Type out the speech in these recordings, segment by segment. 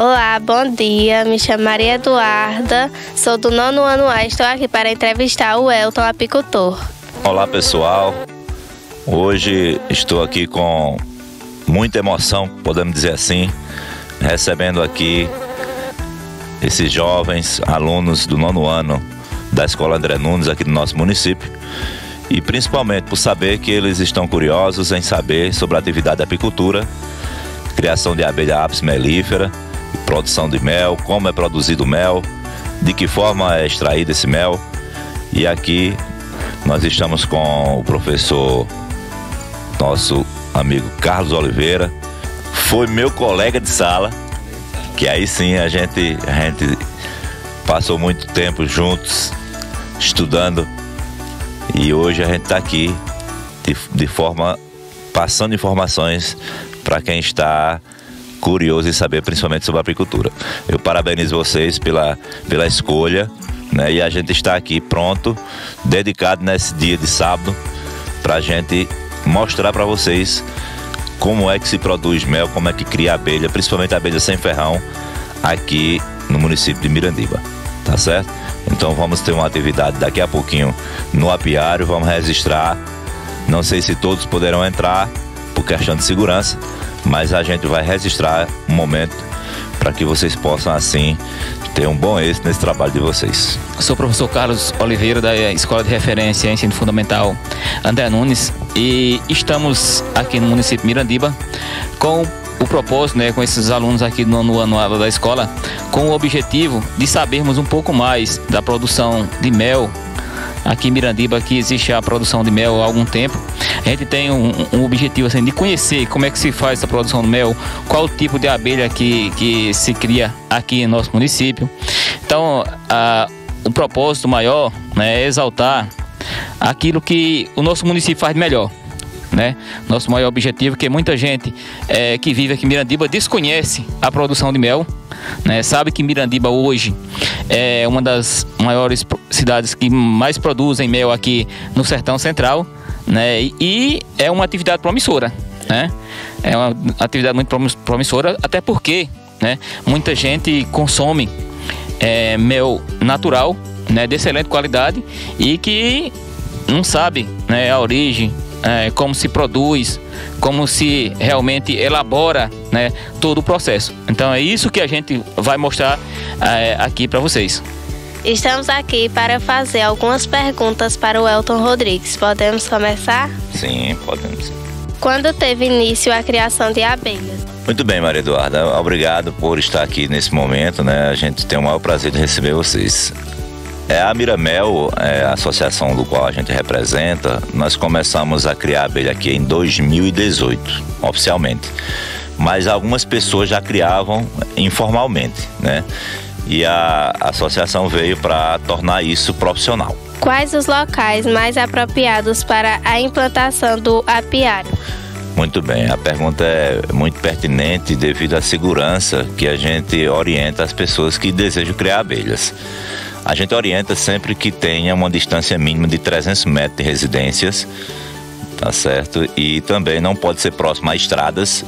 Olá, bom dia. Me chamo Maria Eduarda, sou do 9º ano A. Estou aqui para entrevistar o Elton, apicultor. Olá, pessoal. Hoje estou aqui com muita emoção, podemos dizer assim, recebendo aqui esses jovens alunos do 9º ano da Escola André Nunes aqui do nosso município, e principalmente por saber que eles estão curiosos em saber sobre a atividade da apicultura, criação de abelha apis mellifera, produção de mel, como é produzido o mel, de que forma é extraído esse mel. E aqui nós estamos com o professor, nosso amigo Carlos Oliveira, foi meu colega de sala, que aí sim a gente passou muito tempo juntos, estudando, e hoje a gente está aqui de forma, passando informações para quem está curioso em saber principalmente sobre a apicultura. Eu parabenizo vocês pela escolha, né? E a gente está aqui pronto, dedicado nesse dia de sábado, para a gente mostrar para vocês como é que se produz mel, como é que cria abelha, principalmente a abelha sem ferrão, aqui no município de Mirandiba, tá certo? Então vamos ter uma atividade daqui a pouquinho no apiário, vamos registrar, não sei se todos poderão entrar por questão de segurança, mas a gente vai registrar um momento para que vocês possam assim ter um bom êxito nesse trabalho de vocês. Eu sou o professor Carlos Oliveira, da Escola de Referência em Ensino Fundamental André Nunes, e estamos aqui no município de Mirandiba com o propósito, com esses alunos aqui do 9º ano da escola, com o objetivo de sabermos um pouco mais da produção de mel. Aqui em Mirandiba, que existe a produção de mel há algum tempo. A gente tem um objetivo assim, de conhecer como é que se faz essa produção de mel, qual o tipo de abelha que se cria aqui no nosso município. Então, o propósito maior, é exaltar aquilo que o nosso município faz de melhor. Nosso maior objetivo é que muita gente que vive aqui em Mirandiba desconhece a produção de mel, sabe que Mirandiba hoje é uma das maiores cidades que mais produzem mel aqui no Sertão Central, e é uma atividade promissora, é uma atividade muito promissora, até porque muita gente consome mel natural, de excelente qualidade, e que não sabe a origem, como se produz, como se realmente elabora todo o processo. Então é isso que a gente vai mostrar aqui para vocês. Estamos aqui para fazer algumas perguntas para o Elton Rodrigues. Podemos começar? Sim, podemos. Quando teve início a criação de abelhas? Muito bem, Maria Eduarda, obrigado por estar aqui nesse momento, A gente tem o maior prazer de receber vocês. A Miramel, a associação do qual a gente representa, nós começamos a criar abelha aqui em 2018, oficialmente. Mas algumas pessoas já criavam informalmente, E a associação veio para tornar isso profissional. Quais os locais mais apropriados para a implantação do apiário? Muito bem, a pergunta é muito pertinente devido à segurança que a gente orienta as pessoas que desejam criar abelhas. A gente orienta sempre que tenha uma distância mínima de 300 metros de residências, tá certo? E também não pode ser próximo a estradas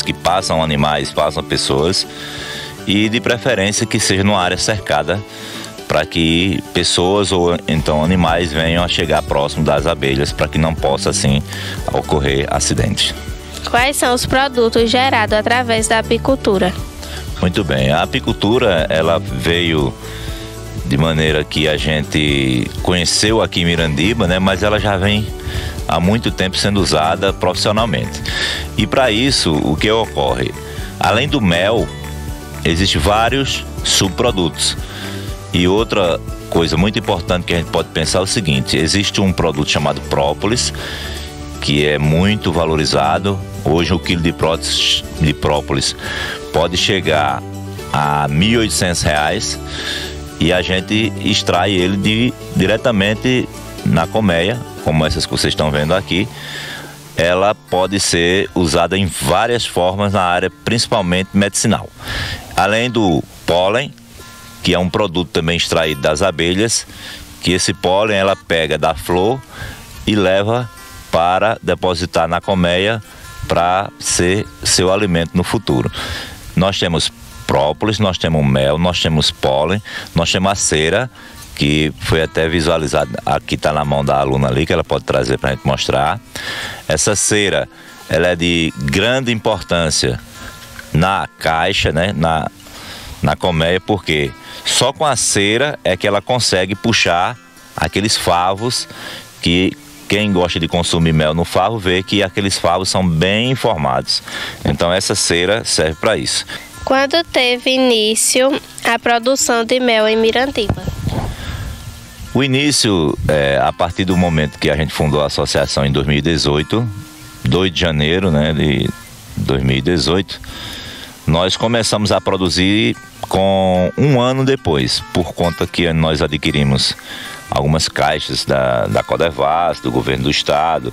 que passam animais, passam pessoas, e de preferência que seja numa área cercada, para que pessoas ou então animais venham a chegar próximo das abelhas, para que não possa assim ocorrer acidente. Quais são os produtos gerados através da apicultura? Muito bem, a apicultura ela veio de maneira que a gente conheceu aqui em Mirandiba, mas ela já vem há muito tempo sendo usada profissionalmente. E para isso, o que ocorre? Além do mel, existem vários subprodutos. E outra coisa muito importante que a gente pode pensar é o seguinte: existe um produto chamado própolis, que é muito valorizado. Hoje o quilo de própolis pode chegar a R$ 1.800, e a gente extrai ele diretamente na colmeia, como essas que vocês estão vendo aqui. Ela pode ser usada em várias formas na área, principalmente medicinal. Além do pólen, que é um produto também extraído das abelhas, que esse pólen ela pega da flor e leva para depositar na colmeia para ser seu alimento no futuro. Nós temos própolis, nós temos mel, nós temos pólen, nós temos a cera, que foi até visualizado, aqui está na mão da aluna ali, que ela pode trazer para a gente mostrar. Essa cera, ela é de grande importância na caixa, né, na colmeia, porque só com a cera é que ela consegue puxar aqueles favos, que quem gosta de consumir mel no favo vê que aqueles favos são bem formados. Então essa cera serve para isso. Quando teve início a produção de mel em Mirandiba? O início, a partir do momento que a gente fundou a associação em 2018, 2 de janeiro, né, de 2018, nós começamos a produzir com 1 ano depois, por conta que nós adquirimos algumas caixas da Codevas, do governo do estado,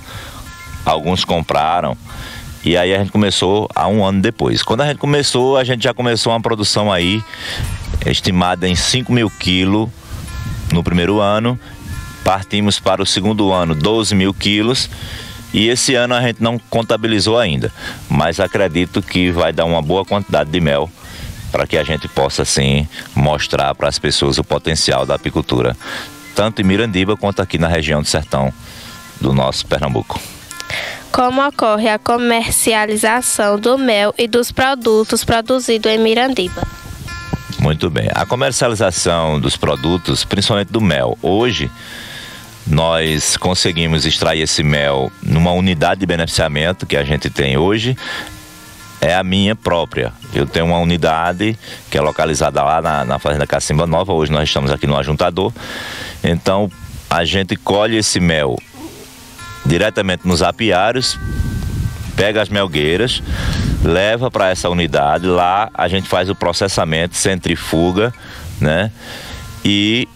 alguns compraram, e aí a gente começou há 1 ano depois. Quando a gente já começou uma produção aí, estimada em 5.000 quilos, no primeiro ano, partimos para o segundo ano 12.000 quilos, e esse ano a gente não contabilizou ainda, mas acredito que vai dar uma boa quantidade de mel para que a gente possa assim mostrar para as pessoas o potencial da apicultura, tanto em Mirandiba quanto aqui na região do sertão do nosso Pernambuco. Como ocorre a comercialização do mel e dos produtos produzidos em Mirandiba? Muito bem. A comercialização dos produtos, principalmente do mel, hoje nós conseguimos extrair esse mel numa unidade de beneficiamento que a gente tem hoje, é a minha própria. Eu tenho uma unidade que é localizada lá na Fazenda Cacimba Nova, hoje nós estamos aqui no Ajuntador. Então a gente colhe esse mel diretamente nos apiários, pega as melgueiras, leva para essa unidade, lá a gente faz o processamento, centrifuga, né? E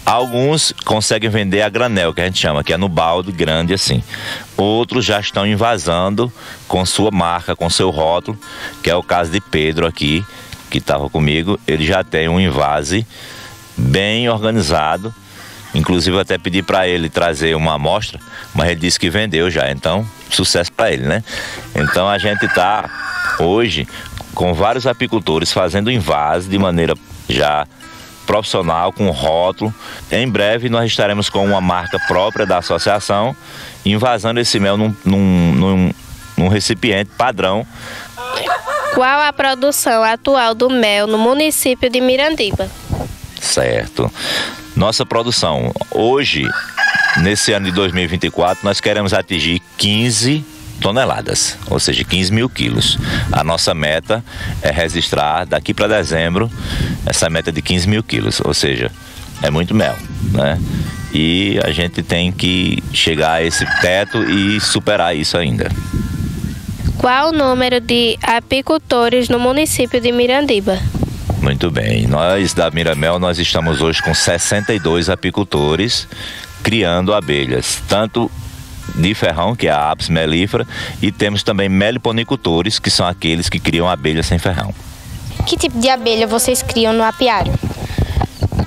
alguns conseguem vender a granel, que a gente chama, que é no balde grande assim. Outros já estão envasando com sua marca, com seu rótulo, que é o caso de Pedro aqui, que estava comigo. Ele já tem um envase bem organizado. Inclusive eu até pedi para ele trazer uma amostra, mas ele disse que vendeu já, então sucesso para ele, né? Então a gente está hoje com vários apicultores fazendo envase de maneira já profissional, com rótulo. Em breve nós estaremos com uma marca própria da associação, envasando esse mel num recipiente padrão. Qual a produção atual do mel no município de Mirandiba? Certo. Nossa produção, hoje, nesse ano de 2024, nós queremos atingir 15 toneladas, ou seja, 15.000 quilos. A nossa meta é registrar daqui para dezembro essa meta de 15.000 quilos, ou seja, é muito mel, né? E a gente tem que chegar a esse teto e superar isso ainda. Qual o número de apicultores no município de Mirandiba? Muito bem, nós da Miramel, nós estamos hoje com 62 apicultores criando abelhas, tanto de ferrão, que é a Apis mellifera, e temos também meliponicultores, que são aqueles que criam abelhas sem ferrão. Que tipo de abelha vocês criam no apiário?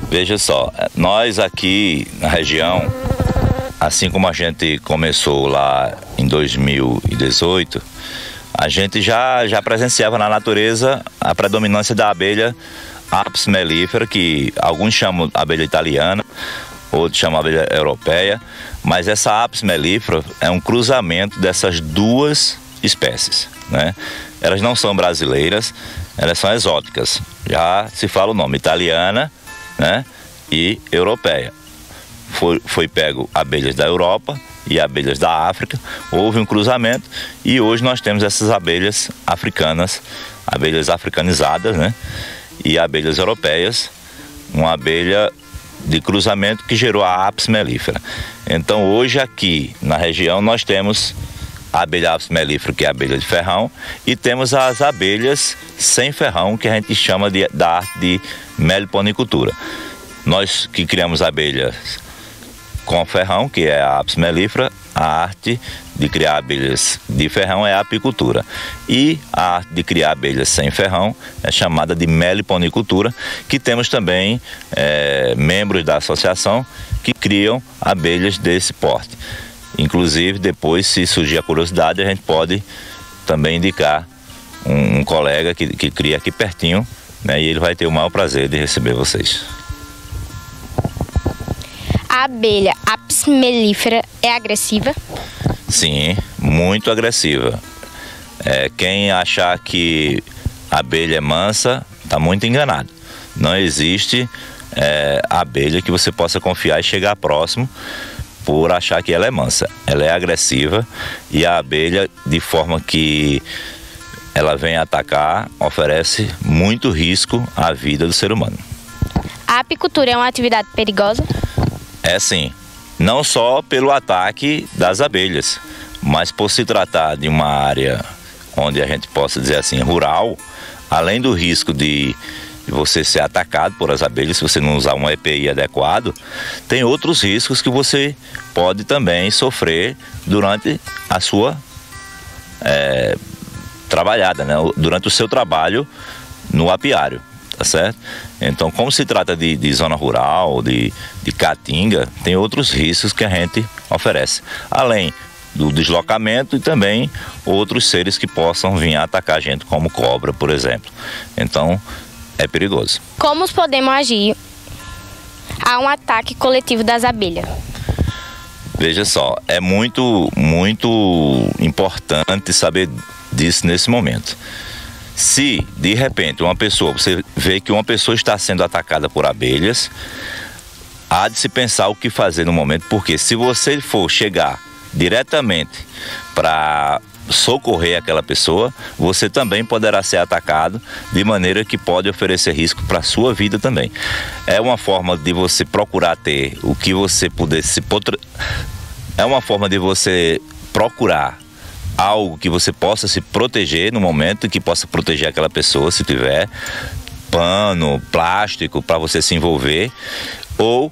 Veja só, nós aqui na região, assim como a gente começou lá em 2018, a gente já presenciava na natureza a predominância da abelha Apis mellifera, que alguns chamam abelha italiana, outros chamam abelha europeia, mas essa Apis mellifera é um cruzamento dessas duas espécies, né? Elas não são brasileiras, elas são exóticas, já se fala o nome, italiana, né, e europeia. Foi pego abelhas da Europa e abelhas da África, houve um cruzamento e hoje nós temos essas abelhas africanas, abelhas africanizadas, né, e abelhas europeias, uma abelha de cruzamento que gerou a Apis mellifera. Então hoje aqui na região nós temos a abelha Apis mellifera, que é a abelha de ferrão, e temos as abelhas sem ferrão, que a gente chama da arte de meliponicultura. Nós que criamos abelhas com ferrão, que é a Apis mellifera, a arte de criar abelhas de ferrão é a apicultura. E a arte de criar abelhas sem ferrão é chamada de meliponicultura, que temos também membros da associação que criam abelhas desse porte. Inclusive, depois, se surgir a curiosidade, a gente pode também indicar um colega que cria aqui pertinho né? E ele vai ter o maior prazer de receber vocês. A abelha Apis mellifera é agressiva? Sim, muito agressiva. Quem achar que a abelha é mansa, está muito enganado. Não existe abelha que você possa confiar e chegar próximo por achar que ela é mansa. Ela é agressiva, e a abelha, de forma que ela vem atacar, oferece muito risco à vida do ser humano. A apicultura é uma atividade perigosa? É sim, não só pelo ataque das abelhas, mas por se tratar de uma área onde a gente possa dizer assim, rural, além do risco de você ser atacado por as abelhas, se você não usar um EPI adequado, tem outros riscos que você pode também sofrer durante a sua trabalhada, né? Durante o seu trabalho no apiário. Tá certo? Então, como se trata de zona rural, de caatinga, tem outros riscos que a gente oferece. Além do deslocamento e também outros seres que possam vir a atacar a gente, como cobra, por exemplo. Então, é perigoso. Como podemos agir a um ataque coletivo das abelhas? Veja só, é muito importante saber disso nesse momento. Se, de repente, você vê que uma pessoa está sendo atacada por abelhas, há de se pensar o que fazer no momento, porque se você for chegar diretamente para socorrer aquela pessoa, você também poderá ser atacado, de maneira que pode oferecer risco para a sua vida também. É uma forma de você procurar ter o que você puder É uma forma de você procurar algo que você possa se proteger no momento, que possa proteger aquela pessoa, se tiver pano, plástico para você se envolver, ou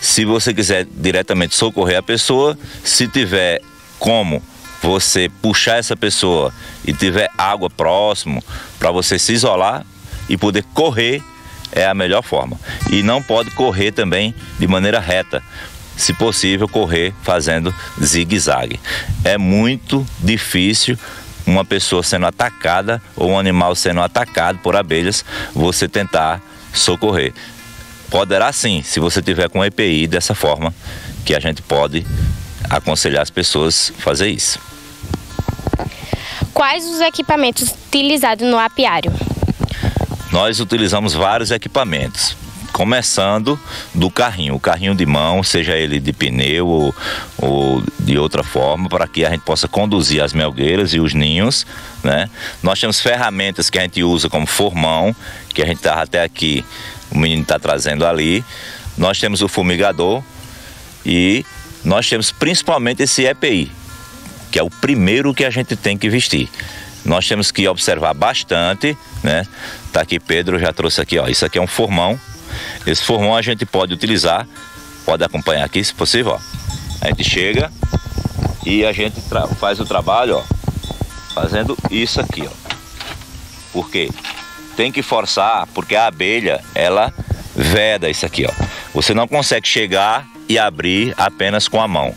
se você quiser diretamente socorrer a pessoa, se tiver como você puxar essa pessoa e tiver água próximo para você se isolar e poder correr, é a melhor forma. E não pode correr também de maneira reta. Se possível, correr fazendo zigue-zague. É muito difícil uma pessoa sendo atacada ou um animal sendo atacado por abelhas, você tentar socorrer. Poderá sim, se você tiver com EPI, dessa forma que a gente pode aconselhar as pessoas a fazer isso. Quais os equipamentos utilizados no apiário? Nós utilizamos vários equipamentos. Começando do carrinho, o carrinho de mão, seja ele de pneu ou de outra forma, para que a gente possa conduzir as melgueiras e os ninhos, né? Nós temos ferramentas que a gente usa como formão, que a gente está até aqui, o menino está trazendo ali. Nós temos o fumigador e nós temos principalmente esse EPI, que é o primeiro que a gente tem que vestir. Nós temos que observar bastante, né? Tá aqui, Pedro já trouxe aqui, ó, isso aqui é um formão. Esse formão a gente pode utilizar, pode acompanhar aqui se possível, ó. A gente chega e a gente faz o trabalho, ó, fazendo isso aqui, ó. Por quê? Tem que forçar, porque a abelha, ela veda isso aqui, ó. Você não consegue chegar e abrir apenas com a mão,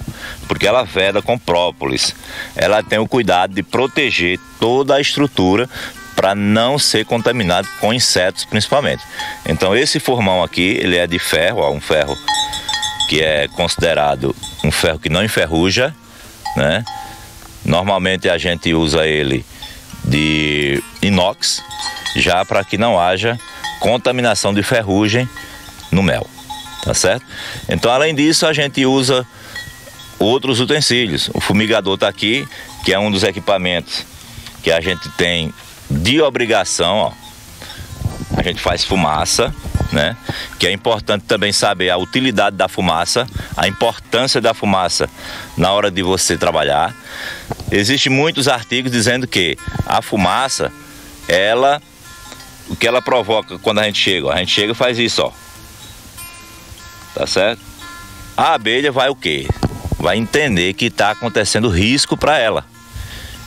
porque ela veda com própolis. Ela tem o cuidado de proteger toda a estrutura para não ser contaminado com insetos principalmente. Então esse formão aqui, ele é de ferro, ó, um ferro que é considerado um ferro que não enferruja, né? Normalmente a gente usa ele de inox, já para que não haja contaminação de ferrugem no mel, tá certo? Então, além disso, a gente usa outros utensílios. O fumigador está aqui, que é um dos equipamentos que a gente tem de obrigação, ó. A gente faz fumaça, né? Que é importante também saber a utilidade da fumaça, a importância da fumaça na hora de você trabalhar. Existem muitos artigos dizendo que a fumaça, o que ela provoca quando a gente chega, ó, a gente chega e faz isso, ó. Tá certo? A abelha vai o quê? Vai entender que está acontecendo risco para ela.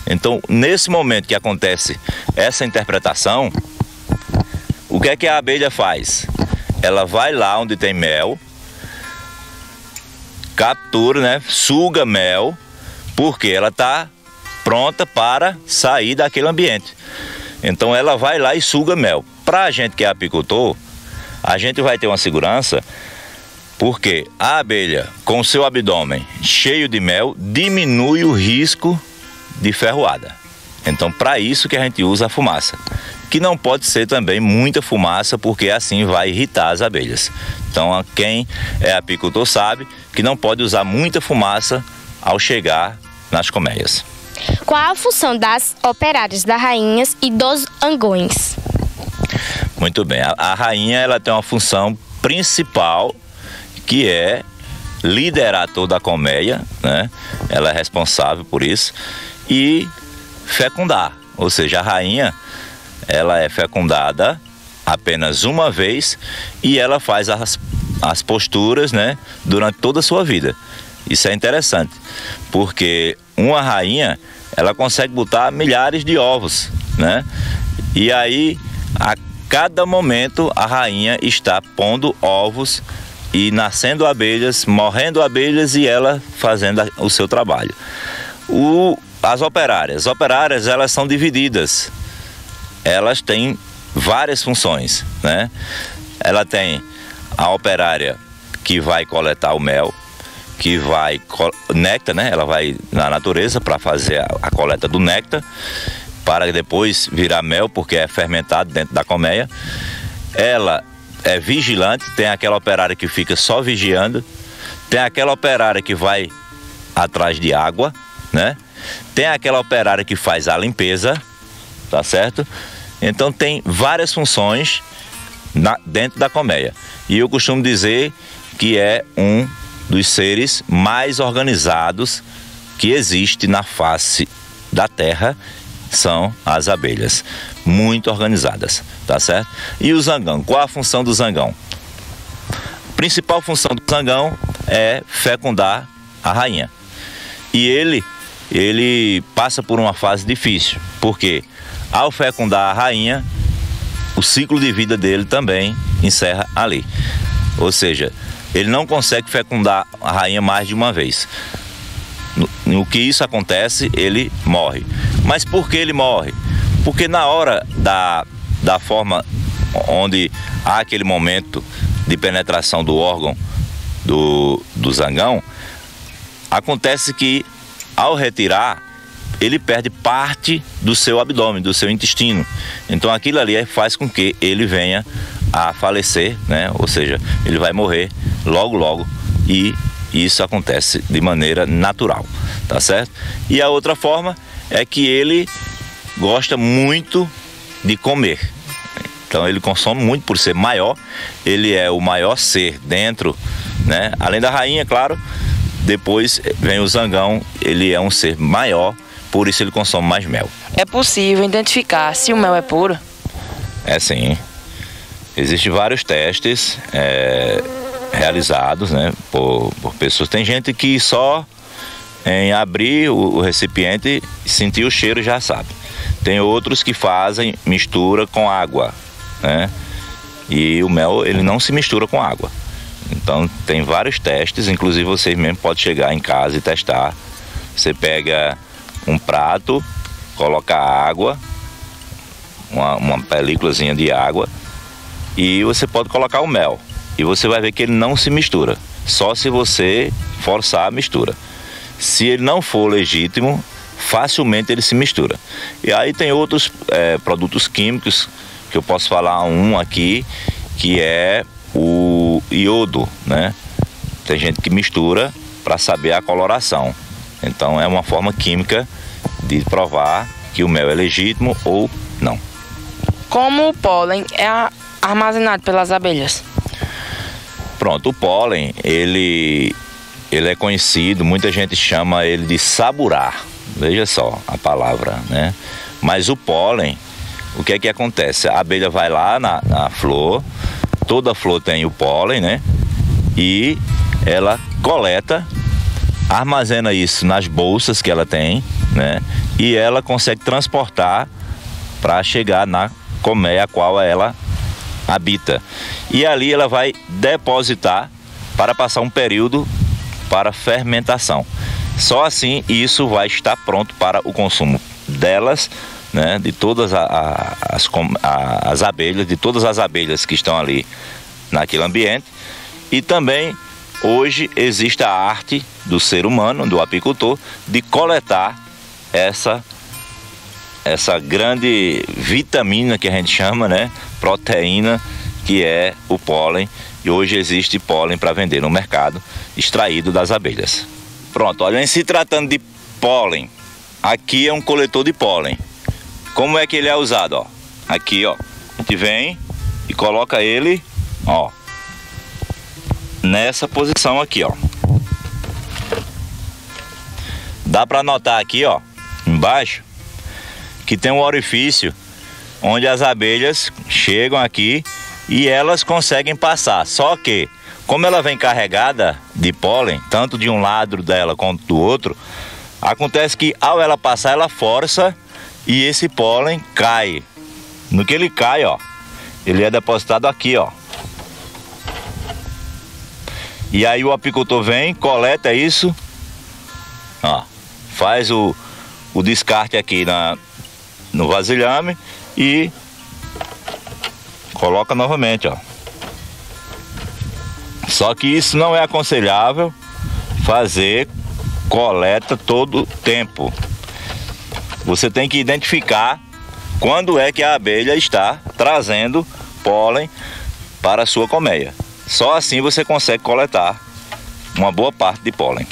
Então, nesse momento que acontece essa interpretação, o que é que a abelha faz? Ela vai lá onde tem mel, captura, né? Suga mel, porque ela está pronta para sair daquele ambiente. Então ela vai lá e suga mel. Para a gente que é apicultor, a gente vai ter uma segurança, porque a abelha com o seu abdômen cheio de mel diminui o risco de ferroada. Então para isso que a gente usa a fumaça, que não pode ser também muita fumaça, porque assim vai irritar as abelhas. Então quem é apicultor sabe que não pode usar muita fumaça ao chegar nas colmeias. Qual a função das operárias, das rainhas e dos zangões? Muito bem, a rainha ela tem uma função principal, que é liderar toda a colmeia, né? Ela é responsável por isso, e fecundar, ou seja, a rainha ela é fecundada apenas uma vez e ela faz as posturas, né, durante toda a sua vida. Isso é interessante, porque uma rainha ela consegue botar milhares de ovos, né? E aí a cada momento a rainha está pondo ovos e nascendo abelhas, morrendo abelhas e ela fazendo o seu trabalho. As operárias elas são divididas, elas têm várias funções, né? Ela tem a operária que vai coletar o mel, que vai néctar, né? Ela vai na natureza para fazer a coleta do néctar, para depois virar mel, porque é fermentado dentro da colmeia. Ela é vigilante, tem aquela operária que fica só vigiando, tem aquela operária que vai atrás de água, né? Tem aquela operária que faz a limpeza, tá certo? Então tem várias funções dentro da colmeia. E eu costumo dizer que é um dos seres mais organizados que existe na face da terra, são as abelhas, muito organizadas, tá certo? E o zangão, qual a função do zangão? A principal função do zangão é fecundar a rainha. E ele passa por uma fase difícil, porque ao fecundar a rainha, o ciclo de vida dele também encerra ali. Ou seja, ele não consegue fecundar a rainha mais de uma vez. No que isso acontece, ele morre. Mas por que ele morre? Porque na hora da forma onde há aquele momento de penetração do órgão do zangão, acontece que ao retirar, ele perde parte do seu abdômen, do seu intestino. Então aquilo ali faz com que ele venha a falecer, né? Ou seja, ele vai morrer logo, e isso acontece de maneira natural, tá certo? E a outra forma é que ele gosta muito de comer. Então ele consome muito por ser maior, ele é o maior ser dentro, né? Além da rainha, claro, depois vem o zangão, ele é um ser maior, por isso ele consome mais mel. É possível identificar se o mel é puro? É sim. Existem vários testes realizados, né, por pessoas. Tem gente que só em abrir o recipiente e sentir o cheiro já sabe. Tem outros que fazem mistura com água, né? E o mel ele não se mistura com água. Então tem vários testes, inclusive vocês mesmo podem chegar em casa e testar. Você pega um prato, coloca água, uma películazinha de água, e você pode colocar o mel. E você vai ver que ele não se mistura, só se você forçar a mistura. Se ele não for legítimo, facilmente ele se mistura. E aí tem outros produtos químicos, que eu posso falar um aqui, que é o iodo, né? Tem gente que mistura para saber a coloração. Então é uma forma química de provar que o mel é legítimo ou não. Como o pólen é armazenado pelas abelhas? Pronto, o pólen, ele é conhecido, muita gente chama ele de saburar. Veja só a palavra, né? Mas o pólen, o que é que acontece? A abelha vai lá na flor, toda flor tem o pólen, né? E ela coleta, armazena isso nas bolsas que ela tem, né? E ela consegue transportar para chegar na colmeia a qual ela habita. E ali ela vai depositar para passar um período para fermentação. Só assim isso vai estar pronto para o consumo delas né, de todas as abelhas, de todas as abelhas que estão ali naquele ambiente. E também hoje existe a arte do ser humano, do apicultor, de coletar essa grande vitamina que a gente chama, né, proteína, que é o pólen. E hoje existe pólen para vender no mercado, extraído das abelhas. Pronto, olha, em se tratando de pólen, aqui é um coletor de pólen. Como é que ele é usado, ó? Aqui, ó, a gente vem e coloca ele, ó, nessa posição aqui, ó. Dá para notar aqui, ó, embaixo, que tem um orifício onde as abelhas chegam aqui e elas conseguem passar. Só que, como ela vem carregada de pólen, tanto de um lado dela quanto do outro, acontece que ao ela passar, ela força e esse pólen cai. No que ele cai, ó, ele é depositado aqui, ó. E aí o apicultor vem, coleta isso, ó, faz o descarte aqui no vasilhame e coloca novamente, ó. Só que isso não é aconselhável fazer coleta todo tempo. Você tem que identificar quando é que a abelha está trazendo pólen para a sua colmeia. Só assim você consegue coletar uma boa parte de pólen.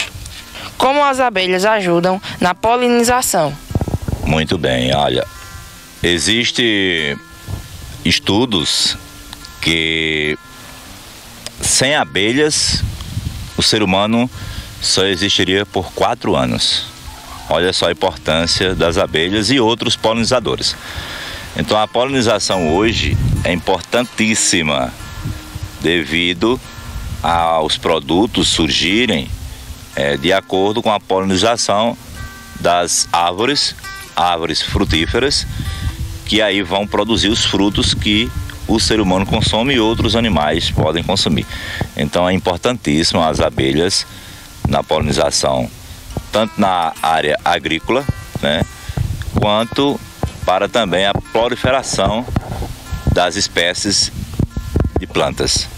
Como as abelhas ajudam na polinização? Muito bem, olha, existem estudos que sem abelhas o ser humano só existiria por 4 anos. Olha só a importância das abelhas e outros polinizadores. Então a polinização hoje é importantíssima devido aos produtos surgirem de acordo com a polinização das árvores frutíferas, que aí vão produzir os frutos que o ser humano consome e outros animais podem consumir. Então é importantíssimo as abelhas na polinização, tanto na área agrícola, né, quanto para também a proliferação das espécies de plantas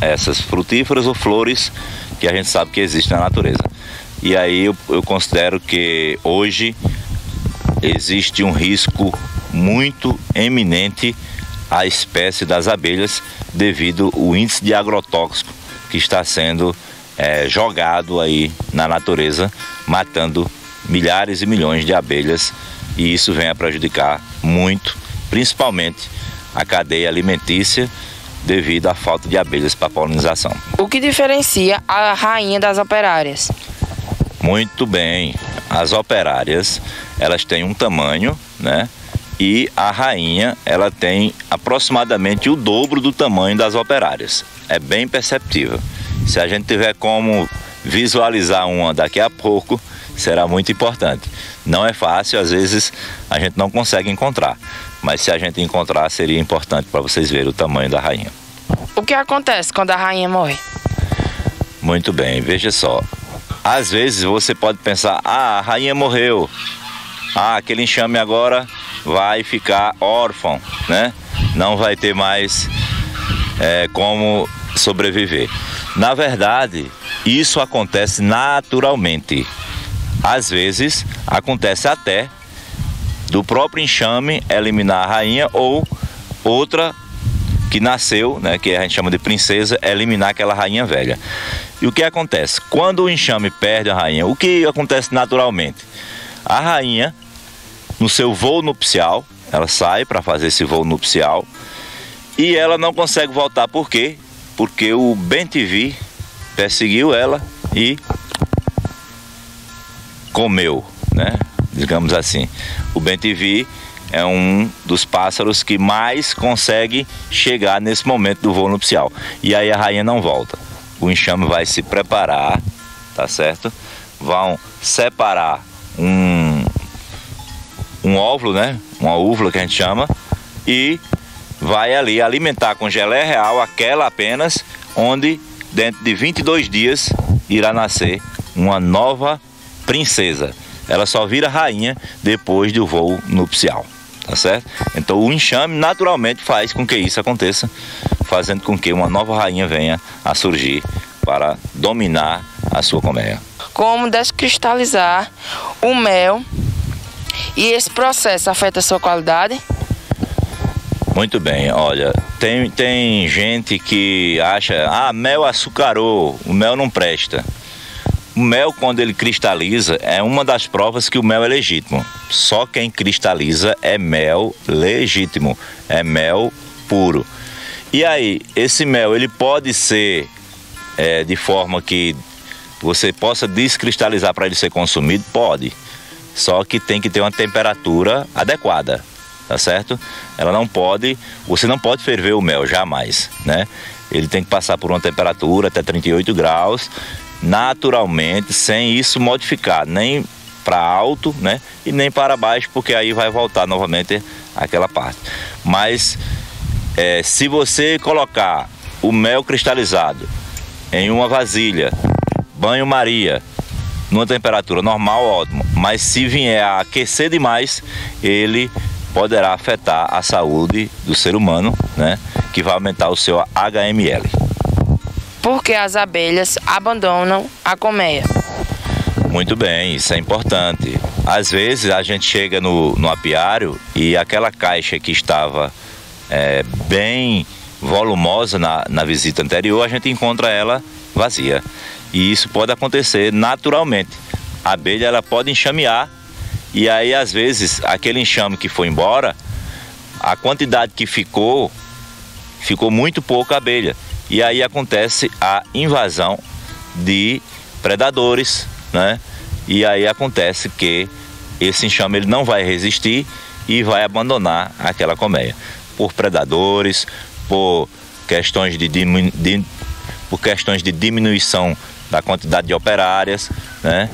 essas frutíferas ou flores que a gente sabe que existem na natureza. E aí eu considero que hoje existe um risco muito eminente à espécie das abelhas devido ao índice de agrotóxico que está sendo jogado aí na natureza, matando milhares e milhões de abelhas, e isso vem a prejudicar muito, principalmente a cadeia alimentícia, devido à falta de abelhas para polinização. O que diferencia a rainha das operárias? Muito bem, as operárias, elas têm um tamanho, né? E a rainha, ela tem aproximadamente o dobro do tamanho das operárias. É bem perceptível. Se a gente tiver como visualizar uma daqui a pouco, será muito importante. Não é fácil, às vezes a gente não consegue encontrar, mas se a gente encontrar, seria importante para vocês verem o tamanho da rainha. O que acontece quando a rainha morre? Muito bem, veja só. Às vezes você pode pensar, a rainha morreu, aquele enxame agora vai ficar órfão, né? Não vai ter mais como sobreviver. Na verdade, isso acontece naturalmente. Às vezes, acontece até do próprio enxame eliminar a rainha ou outra que nasceu, né, que a gente chama de princesa, eliminar aquela rainha velha. E o que acontece? Quando o enxame perde a rainha, o que acontece naturalmente? A rainha, no seu voo nupcial, ela sai para fazer esse voo nupcial e ela não consegue voltar. Por quê? Porque o bem-te-vi perseguiu ela e comeu, né? Digamos assim. O bem-te-vi é um dos pássaros que mais consegue chegar nesse momento do voo nupcial. E aí a rainha não volta. O enxame vai se preparar, tá certo? Vão separar um óvulo, né? Uma úvula que a gente chama, e vai ali alimentar com geleia real aquela apenas, onde dentro de 22 dias irá nascer uma nova princesa. ela só vira rainha depois do voo nupcial, tá certo? Então o enxame naturalmente faz com que isso aconteça, fazendo com que uma nova rainha venha a surgir para dominar a sua colmeia. Como descristalizar o mel e esse processo afeta a sua qualidade? Muito bem, olha, tem gente que acha, mel açucarou, o mel não presta. O mel, quando ele cristaliza, é uma das provas que o mel é legítimo. Só quem cristaliza é mel legítimo, é mel puro. E aí, esse mel, ele pode ser de forma que você possa descristalizar para ele ser consumido? Pode. Só que tem que ter uma temperatura adequada, tá certo? Você não pode ferver o mel, jamais, né? Ele tem que passar por uma temperatura até 38 graus, naturalmente, sem isso modificar, nem para alto, né? E nem para baixo, porque aí vai voltar novamente aquela parte. Mas se você colocar o mel cristalizado em uma vasilha, banho-maria, numa temperatura normal, ótimo. Mas se vier a aquecer demais, ele poderá afetar a saúde do ser humano, né? Que vai aumentar o seu HML. Por que as abelhas abandonam a colmeia? Muito bem, isso é importante. Às vezes a gente chega no apiário e aquela caixa que estava bem volumosa na visita anterior, a gente encontra ela vazia. E isso pode acontecer naturalmente. A abelha, ela pode enxamear e aí às vezes aquele enxame que foi embora, a quantidade que ficou muito pouca abelha. E aí acontece a invasão de predadores, né? E aí acontece que esse enxame ele não vai resistir e vai abandonar aquela colmeia. Por predadores, por questões de diminuição da quantidade de operárias, né?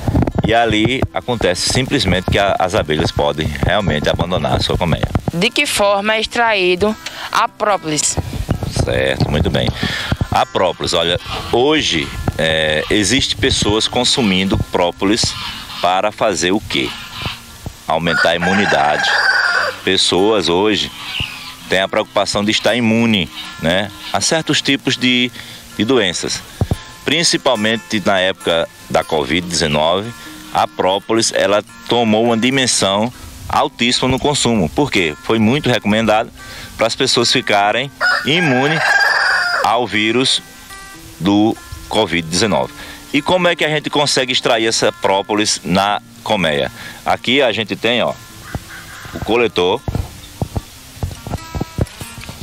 E ali acontece simplesmente que as abelhas podem realmente abandonar a sua colmeia. De que forma é extraído a própolis? Certo, muito bem. A própolis, olha, hoje existe pessoas consumindo própolis para fazer o quê? Aumentar a imunidade. Pessoas hoje têm a preocupação de estar imune, né, a certos tipos de doenças. Principalmente na época da Covid-19, a própolis ela tomou uma dimensão altíssima no consumo. Por quê? Foi muito recomendado para as pessoas ficarem imunes ao vírus do Covid-19. E como é que a gente consegue extrair essa própolis na colmeia? Aqui a gente tem, ó, o coletor,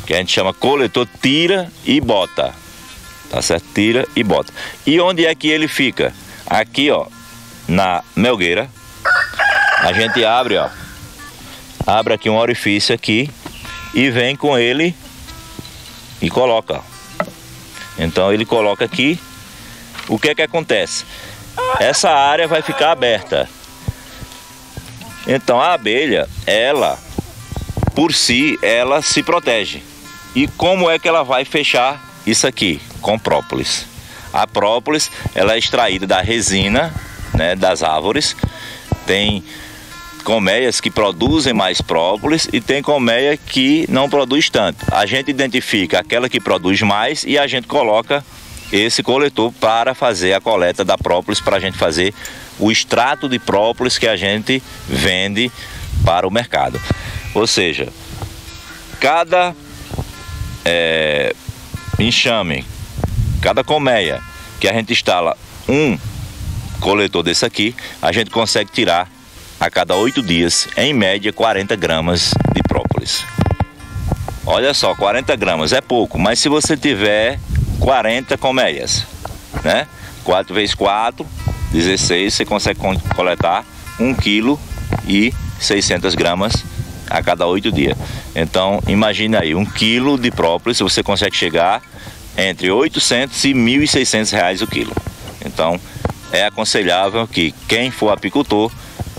que a gente chama coletor tira e bota, tá certo? Tira e bota. E onde é que ele fica? Aqui, ó, na melgueira, a gente abre, ó, abre aqui um orifício aqui e vem com ele e coloca, ó. Então ele coloca aqui. O que é que acontece? Essa área vai ficar aberta. Então a abelha, ela, por si, ela se protege. E como é que ela vai fechar isso aqui? Com própolis. A própolis, ela é extraída da resina, né, das árvores. Tem colmeias que produzem mais própolis e tem colmeia que não produz tanto. A gente identifica aquela que produz mais e a gente coloca esse coletor para fazer a coleta da própolis, para a gente fazer o extrato de própolis que a gente vende para o mercado. Ou seja, cada enxame, cada colmeia que a gente instala um coletor desse aqui, a gente consegue tirar a cada 8 dias, em média, 40 gramas de própolis. Olha só, 40 gramas é pouco, mas se você tiver 40 colmeias, né? 4 vezes 4, 16, você consegue coletar 1,6 kg a cada 8 dias. Então, imagine aí, 1 kg de própolis, você consegue chegar entre 800 e 1.600 reais o quilo. Então, é aconselhável que quem for apicultor,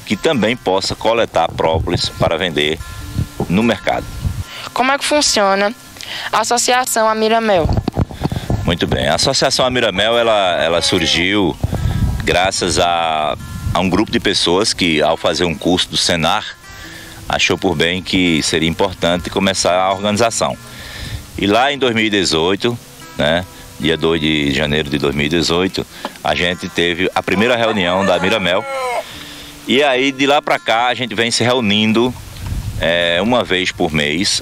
que também possa coletar própolis para vender no mercado. Como é que funciona a Associação Amiramel? Muito bem, a Associação Amiramel ela surgiu graças a um grupo de pessoas que, ao fazer um curso do Senar, achou por bem que seria importante começar a organização. E lá em 2018, né, dia 2 de janeiro de 2018, a gente teve a primeira reunião da Miramel. E aí, de lá para cá, a gente vem se reunindo uma vez por mês,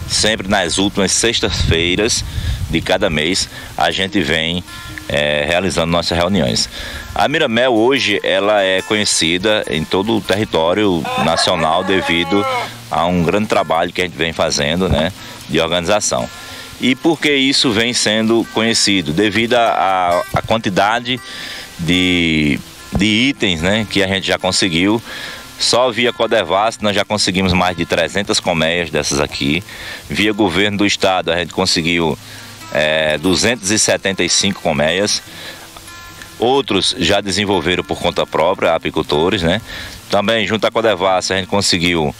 sempre nas últimas sextas-feiras de cada mês, a gente vem realizando nossas reuniões. A Miramel hoje ela é conhecida em todo o território nacional devido a um grande trabalho que a gente vem fazendo, né, de organização. E por que isso vem sendo conhecido? Devido à quantidade de itens, né, que a gente já conseguiu. Só via Codevasf nós já conseguimos mais de 300 colmeias dessas aqui. Via governo do estado a gente conseguiu 275 colmeias. Outros já desenvolveram por conta própria, apicultores, né? Também junto à Codevasf a gente conseguiu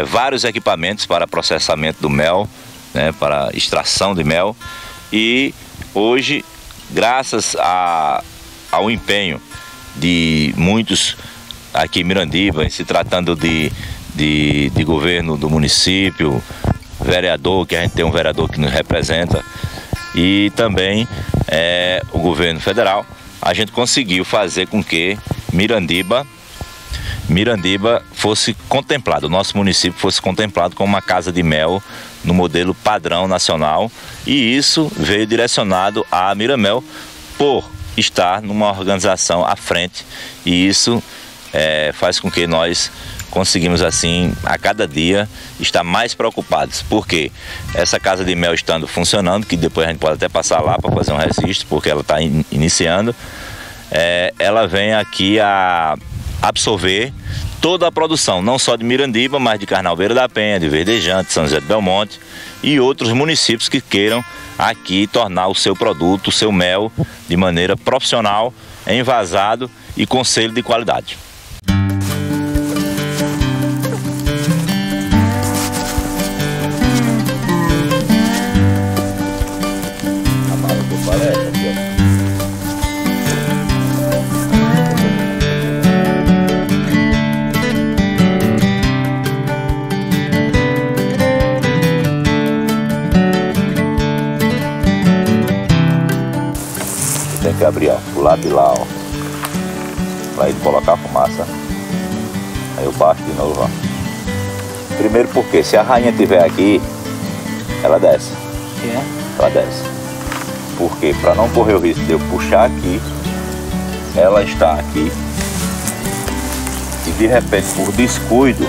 vários equipamentos para processamento do mel, né, para extração de mel. E hoje, graças ao empenho de muitos aqui em Mirandiba, em se tratando de governo do município, vereador, que a gente tem um vereador que nos representa, e também o governo federal, a gente conseguiu fazer com que Mirandiba fosse contemplado, o nosso município fosse contemplado como uma casa de mel no modelo padrão nacional, e isso veio direcionado à Miramel por estar numa organização à frente, e isso faz com que nós conseguimos assim a cada dia estar mais preocupados, porque essa casa de mel estando funcionando, que depois a gente pode até passar lá para fazer um registro, porque ela está iniciando, ela vem aqui a absorver toda a produção, não só de Mirandiba, mas de Carnalbeira da Penha, de Verdejante, São José do Belmonte e outros municípios que queiram aqui tornar o seu produto, o seu mel, de maneira profissional, envasado e com selo de qualidade. Tem que abrir, ó, o lado de lá, ó, para ele colocar a fumaça. Aí eu baixo de novo, ó. Primeiro porque se a rainha estiver aqui, ela desce. Ela desce. Porque para não correr o risco de eu puxar aqui, ela está aqui e de repente, por descuido,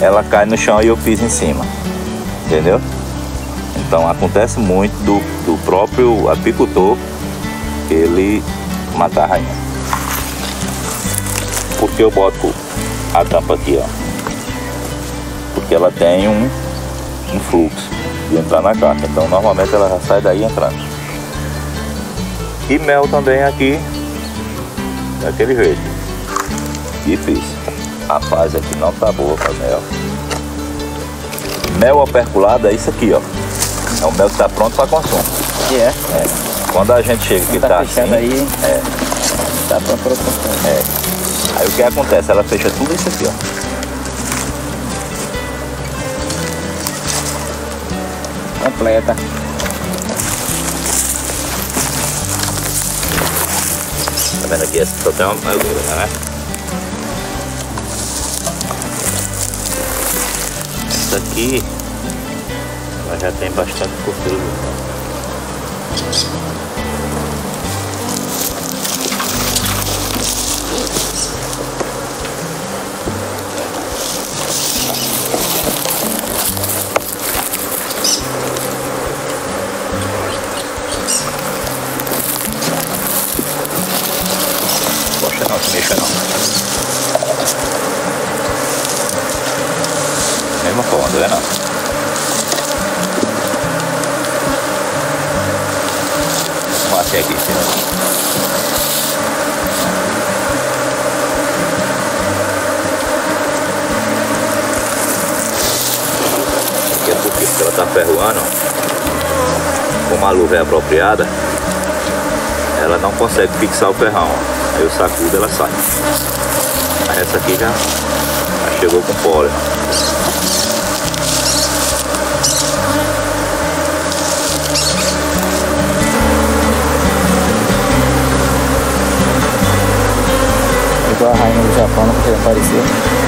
ela cai no chão e eu piso em cima. Entendeu? Então acontece muito do próprio apicultor ele matar a rainha. Porque eu boto a tampa aqui, ó? Porque ela tem um fluxo de entrar na caixa. Então normalmente ela já sai daí entrando. E mel também aqui, daquele jeito. Difícil. A fase aqui não tá boa para mel. Mel operculado é isso aqui, ó. É o mel que está pronto para consumo. Quando a gente chega que está assim, aí, tá pronto para consumo. Aí o que acontece? Ela fecha tudo isso aqui, ó. Completa. Tá vendo aqui? Essa só tem uma gordura, né? Essa aqui ela já tem bastante gordura. Poxa, não se mexa não. Mesma forma, tá vendo? Aqui, aqui é porque ela está ferroando, como a luva é apropriada, ela não consegue fixar o ferrão. Aí eu sacudo, ela sai. Aí essa aqui já chegou com pólen. Igual a rainha do Japão, não podia aparecer.